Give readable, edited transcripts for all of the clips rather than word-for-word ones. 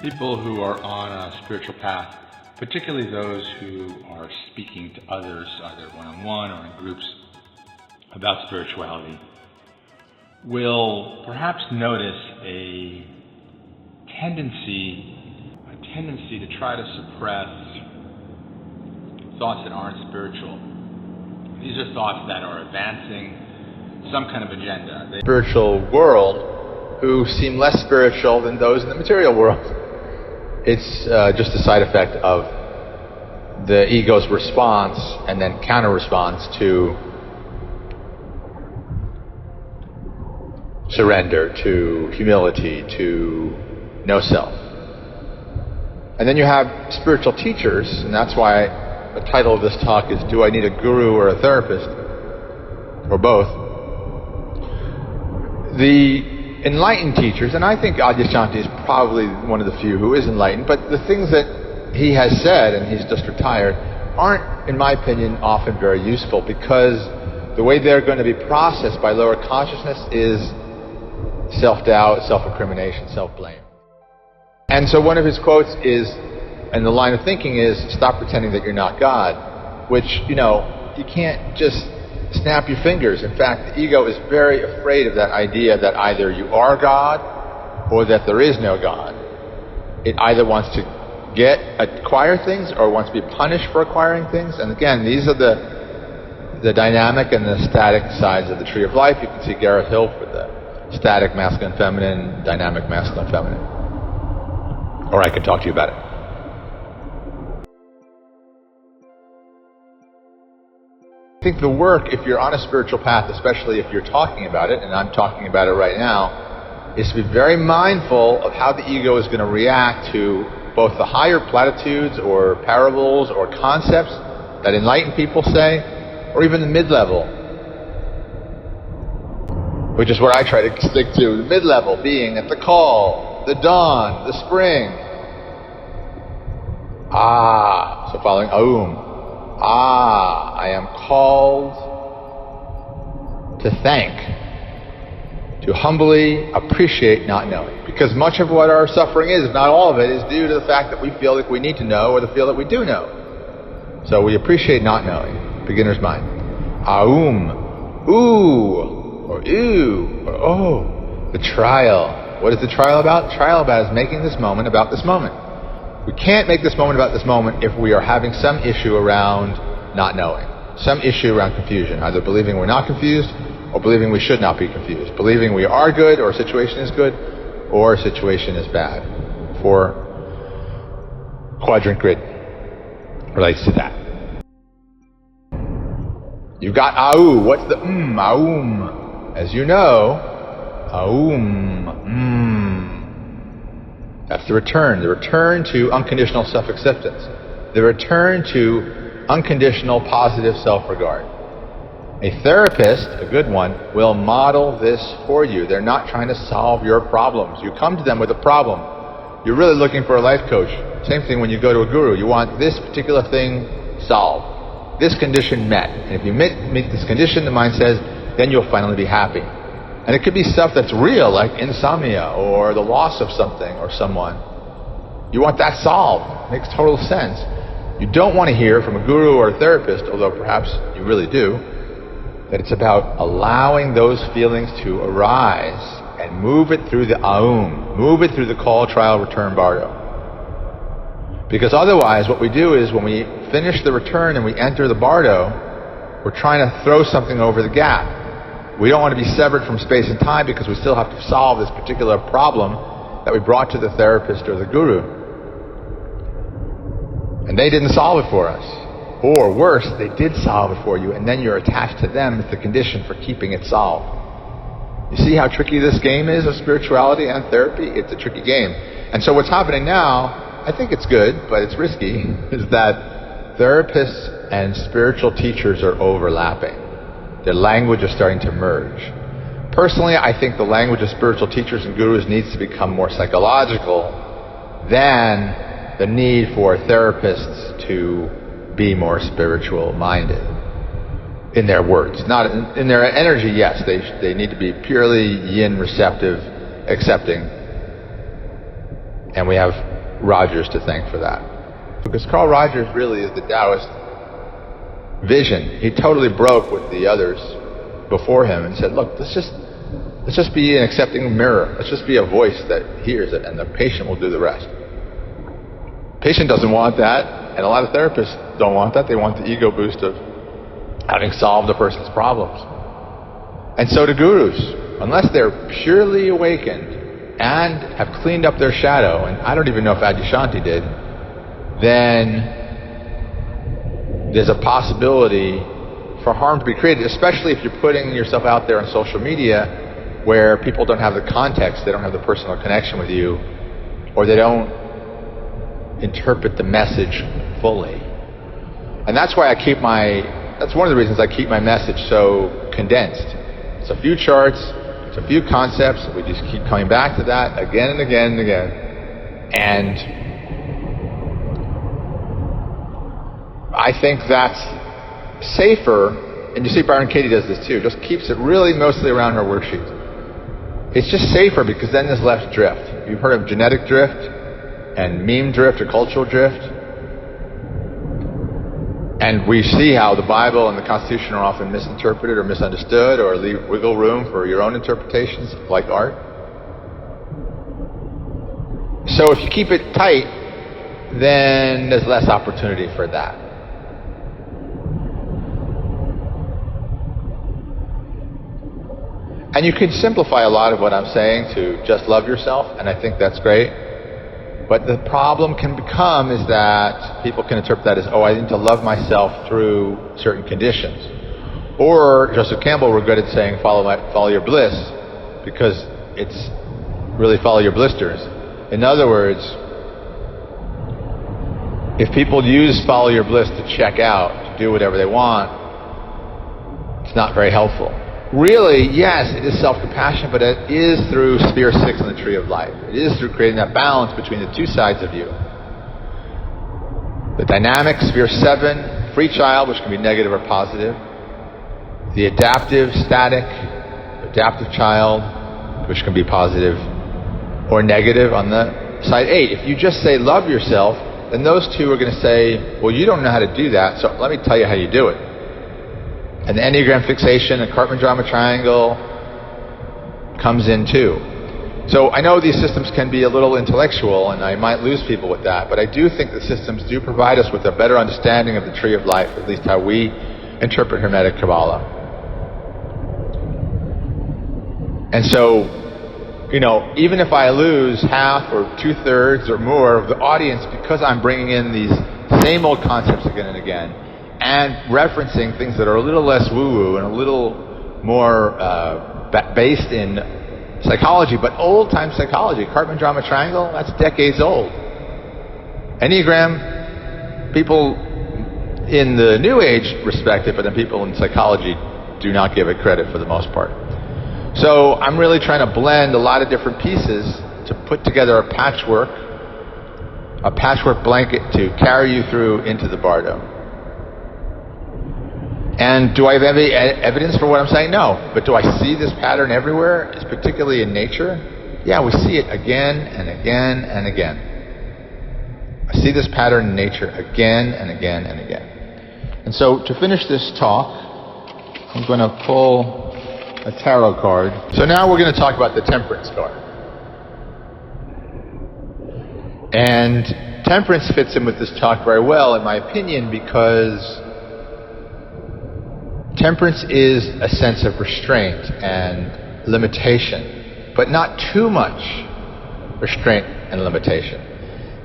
People who are on a spiritual path, particularly those who are speaking to others, either one-on-one or in groups, about spirituality, will perhaps notice a tendency to try to suppress thoughts that aren't spiritual. These are thoughts that are advancing some kind of agenda. The spiritual world who seem less spiritual than those in the material world. It's just a side effect of the ego's response and then counter-response to surrender, to humility, to no self. And then you have spiritual teachers, and that's why the title of this talk is Do I Need a Guru or a Therapist? Or both. The enlightened teachers, and I think Adyashanti is probably one of the few who is enlightened, but the things that he has said, and he's just retired, aren't, in my opinion, often very useful, because the way they're going to be processed by lower consciousness is self-doubt, self-incrimination, self-blame. And so one of his quotes is, and the line of thinking is, stop pretending that you're not God, which, you can't just snap your fingers. In fact, the ego is very afraid of that idea that either you are God or that there is no God. It either wants to acquire things or wants to be punished for acquiring things. And again, these are the dynamic and the static sides of the tree of life. You can see Gareth Hill for the static masculine feminine, dynamic masculine feminine. Or I can talk to you about it. I think the work, if you're on a spiritual path, especially if you're talking about it, and I'm talking about it right now, is to be very mindful of how the ego is going to react to both the higher platitudes or parables or concepts that enlightened people say, or even the mid-level, which is what I try to stick to. The mid-level being at the call, the dawn, the spring. So following Aum. I am called to thank, to humbly appreciate not knowing. Because much of what our suffering is, if not all of it, is due to the fact that we feel like we need to know or to feel that we do know. So we appreciate not knowing. Beginner's mind. Aum. Ooh. Or ew. Or oh. The trial. What is the trial about? The trial about is making this moment about this moment. We can't make this moment about this moment if we are having some issue around not knowing, some issue around confusion, either believing we're not confused or believing we should not be confused, believing we are good or a situation is good or a situation is bad. 4 quadrant grid relates to that. You've got Au. What's the Aum? As you know, Aum. That's the return to unconditional self-acceptance, the return to unconditional positive self-regard. A therapist, a good one, will model this for you. They're not trying to solve your problems. You come to them with a problem. You're really looking for a life coach. Same thing when you go to a guru. You want this particular thing solved, this condition met. And if you meet this condition, the mind says, then you'll finally be happy. And it could be stuff that's real, like insomnia or the loss of something or someone. You want that solved. Makes total sense. You don't want to hear from a guru or a therapist, although perhaps you really do, that it's about allowing those feelings to arise and move it through the Aum, move it through the call, trial, return, bardo. Because otherwise what we do is when we finish the return and we enter the bardo, we're trying to throw something over the gap. We don't want to be severed from space and time because we still have to solve this particular problem that we brought to the therapist or the guru. And they didn't solve it for us. Or worse, they did solve it for you, and then you're attached to them as the condition for keeping it solved. You see how tricky this game is of spirituality and therapy? It's a tricky game. And so what's happening now, I think it's good, but it's risky, is that therapists and spiritual teachers are overlapping. Their language is starting to merge. Personally, I think the language of spiritual teachers and gurus needs to become more psychological than the need for therapists to be more spiritual-minded in their words. Not in their energy, yes. They need to be purely yin receptive, accepting. And we have Rogers to thank for that. Because Carl Rogers really is the Taoist vision. He totally broke with the others before him and said, look, let's just be an accepting mirror. Let's just be a voice that hears it, and the patient will do the rest. Patient doesn't want that, and a lot of therapists don't want that. They want the ego boost of having solved a person's problems. And so do gurus. Unless they're purely awakened and have cleaned up their shadow, and I don't even know if Adyashanti did, then there's a possibility for harm to be created, especially if you're putting yourself out there on social media where people don't have the context, they don't have the personal connection with you, or they don't interpret the message fully. And that's why that's one of the reasons I keep my message so condensed. It's a few charts, it's a few concepts, we just keep coming back to that again and again and again. And I think that's safer, and you see Byron Katie does this too, just keeps it really mostly around her worksheet. It's just safer because then there's less drift. You've heard of genetic drift and meme drift or cultural drift. And we see how the Bible and the Constitution are often misinterpreted or misunderstood, or leave wiggle room for your own interpretations, like art. So if you keep it tight, then there's less opportunity for that. And you can simplify a lot of what I'm saying to just love yourself, and I think that's great. But the problem can become is that people can interpret that as, oh, I need to love myself through certain conditions. Or Joseph Campbell were good at saying, follow your bliss, because it's really follow your blisters. In other words, if people use follow your bliss to check out, to do whatever they want, it's not very helpful. Really, yes, it is self-compassion, but it is through Sphere 6 on the Tree of Life. It is through creating that balance between the two sides of you. The dynamic Sphere 7, free child, which can be negative or positive. The adaptive, static, adaptive child, which can be positive or negative on the side 8. If you just say love yourself, then those two are going to say, well, you don't know how to do that, so let me tell you how you do it. And the Enneagram fixation and Karpman drama triangle comes in too. So I know these systems can be a little intellectual, and I might lose people with that, but I do think the systems do provide us with a better understanding of the Tree of Life, at least how we interpret Hermetic Kabbalah. And so, even if I lose half or 2/3 or more of the audience because I'm bringing in these same old concepts again and again, and referencing things that are a little less woo-woo and a little more based in psychology, but old-time psychology. Karpman drama triangle, that's decades old. Enneagram, people in the New Age respect it, but then people in psychology do not give it credit for the most part. So I'm really trying to blend a lot of different pieces to put together a patchwork blanket to carry you through into the bardo. And do I have any evidence for what I'm saying? No. But do I see this pattern everywhere, particularly in nature? Yeah, we see it again and again and again. I see this pattern in nature again and again and again. And so to finish this talk, I'm going to pull a tarot card. So now we're going to talk about the Temperance Card. And temperance fits in with this talk very well, in my opinion, because temperance is a sense of restraint and limitation, but not too much restraint and limitation.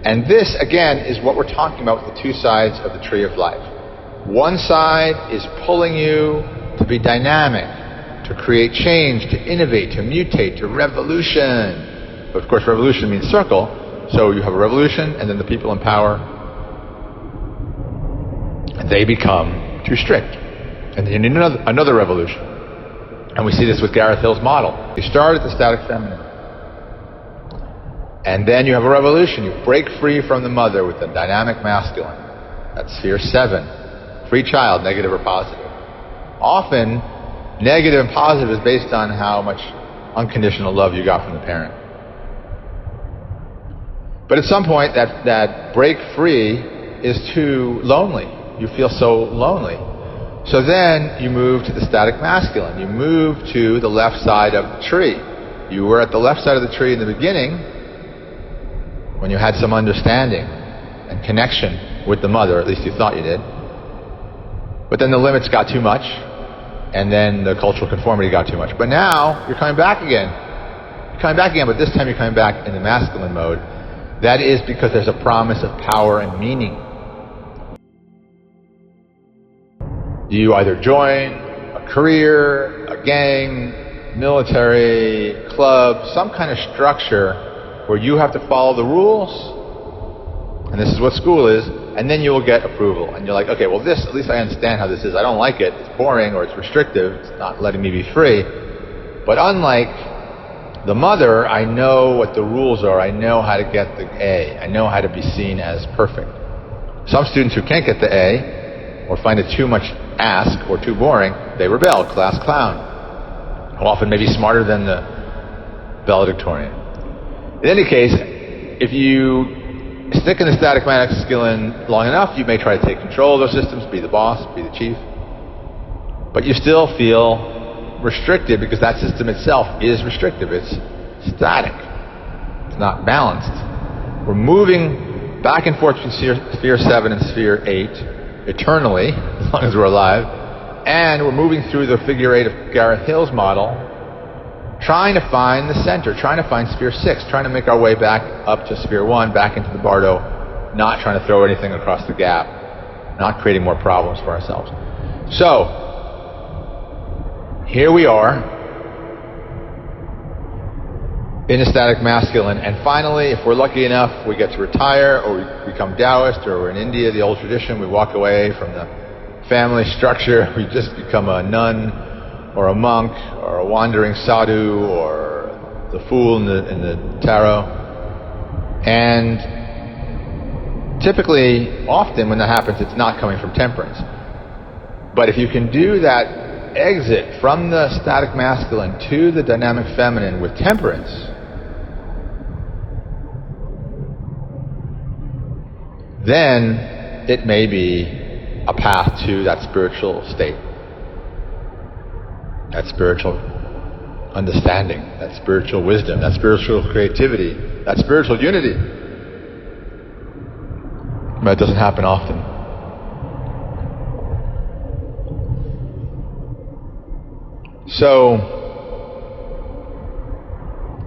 And this, again, is what we're talking about with the two sides of the Tree of Life. One side is pulling you to be dynamic, to create change, to innovate, to mutate, to revolution. But of course, revolution means circle. So you have a revolution, and then the people in power, and they become too strict. And then you need another revolution. And we see this with Gareth Hill's model. You start at the static feminine. And then you have a revolution. You break free from the mother with the dynamic masculine. That's Sphere 7. Free child, negative or positive. Often, negative and positive is based on how much unconditional love you got from the parent. But at some point, that break free is too lonely. You feel so lonely. So then you move to the static masculine. You move to the left side of the tree. You were at the left side of the tree in the beginning when you had some understanding and connection with the mother, at least you thought you did. But then the limits got too much, and then the cultural conformity got too much. But now you're coming back again. You're coming back again, but this time you're coming back in the masculine mode. That is because there's a promise of power and meaning. You either join a career, a gang, military, club, some kind of structure where you have to follow the rules, and this is what school is, and then you will get approval. And you're like, okay, well this, at least I understand how this is. I don't like it. It's boring or it's restrictive. It's not letting me be free. But unlike the mother, I know what the rules are. I know how to get the A. I know how to be seen as perfect. Some students who can't get the A or find it too much ask or too boring, they rebel, class clown. Often maybe smarter than the valedictorian. In any case, if you stick in the static masculine long enough, you may try to take control of those systems, be the boss, be the chief. But you still feel restricted because that system itself is restrictive. It's static. It's not balanced. We're moving back and forth between sphere 7 and sphere 8 eternally, as long as we're alive. And we're moving through the figure 8 of Gareth Hill's model, trying to find the center, trying to find sphere 6, trying to make our way back up to sphere 1, back into the bardo, not trying to throw anything across the gap, not creating more problems for ourselves. So, here we are in a static masculine, and finally, if we're lucky enough, we get to retire, or we become Taoist, or we're in India, the old tradition, we walk away from the family structure, we just become a nun, or a monk, or a wandering sadhu, or the fool in the tarot. And typically, often when that happens, it's not coming from temperance. But if you can do that exit from the static masculine to the dynamic feminine with temperance, then it may be a path to that spiritual state, that spiritual understanding, that spiritual wisdom, that spiritual creativity, that spiritual unity. But it doesn't happen often. So,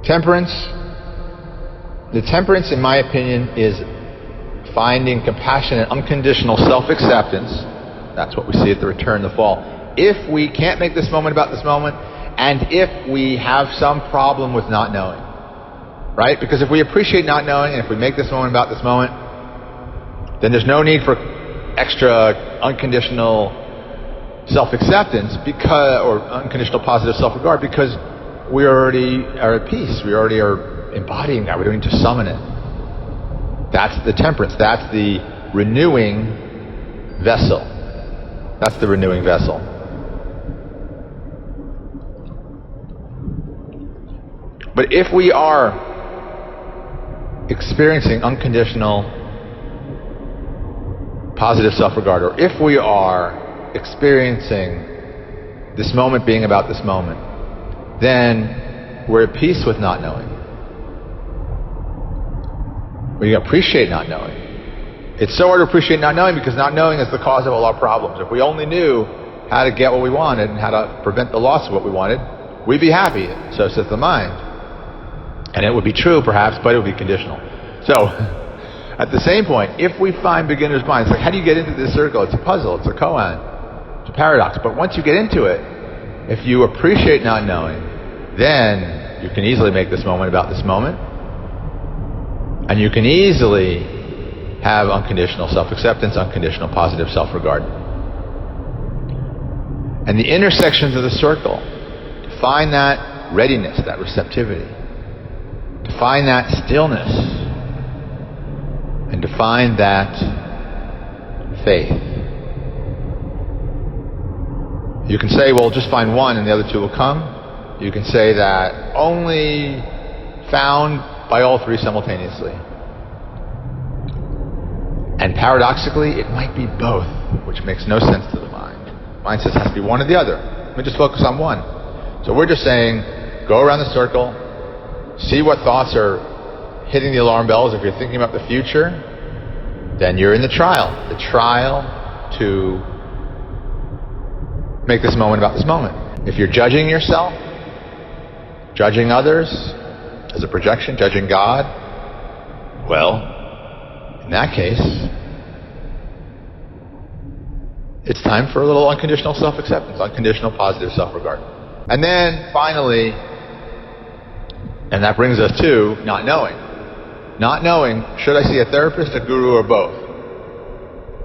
temperance, the temperance in my opinion is finding compassionate, unconditional self-acceptance. That's what we see at the return, the fall. If we can't make this moment about this moment, and if we have some problem with not knowing, right? Because if we appreciate not knowing, and if we make this moment about this moment, then there's no need for extra unconditional self-acceptance or unconditional positive self-regard, because we already are at peace. We already are embodying that. We don't need to summon it. That's the temperance. That's the renewing vessel. That's the renewing vessel. But if we are experiencing unconditional positive self-regard, or if we are experiencing this moment being about this moment, then we're at peace with not knowing. We appreciate not knowing. It's so hard to appreciate not knowing because not knowing is the cause of all our problems. If we only knew how to get what we wanted and how to prevent the loss of what we wanted, we'd be happy. So says the mind. And it would be true perhaps, but it would be conditional. So, at the same point, if we find beginner's mind, it's like, how do you get into this circle? It's a puzzle, it's a koan, it's a paradox. But once you get into it, if you appreciate not knowing, then you can easily make this moment about this moment. And you can easily have unconditional self-acceptance, unconditional positive self-regard. And the intersections of the circle, to find that readiness, that receptivity, to find that stillness, and to find that faith. You can say, well, just find one and the other two will come. You can say that only found by all three simultaneously. And paradoxically, it might be both, which makes no sense to the mind. Mind says it has to be one or the other. Let me just focus on one. So we're just saying, go around the circle, see what thoughts are hitting the alarm bells. If you're thinking about the future, then you're in the trial. The trial to make this moment about this moment. If you're judging yourself, judging others as a projection, judging God, well, in that case, it's time for a little unconditional self-acceptance, unconditional positive self-regard. And then finally, and that brings us to not knowing. Not knowing, should I see a therapist, a guru, or both?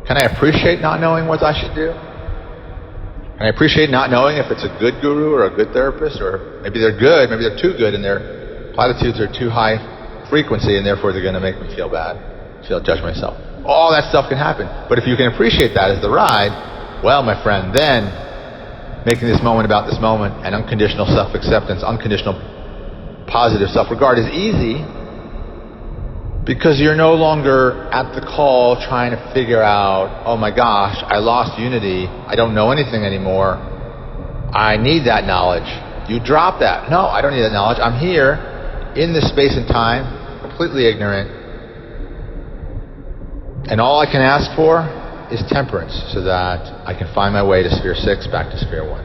Can I appreciate not knowing what I should do? Can I appreciate not knowing if it's a good guru or a good therapist, or maybe they're good, maybe they're too good and their platitudes are too high frequency and therefore they're going to make me feel bad, judge myself. All that stuff can happen. But if you can appreciate that as the ride, well, my friend, then making this moment about this moment and unconditional self-acceptance, unconditional positive self-regard is easy, because you're no longer at the call trying to figure out, oh my gosh, I lost unity, I don't know anything anymore, I need that knowledge. You drop that. No, I don't need that knowledge. I'm here in this space and time, completely ignorant, and all I can ask for is temperance, so that I can find my way to sphere 6, back to sphere 1.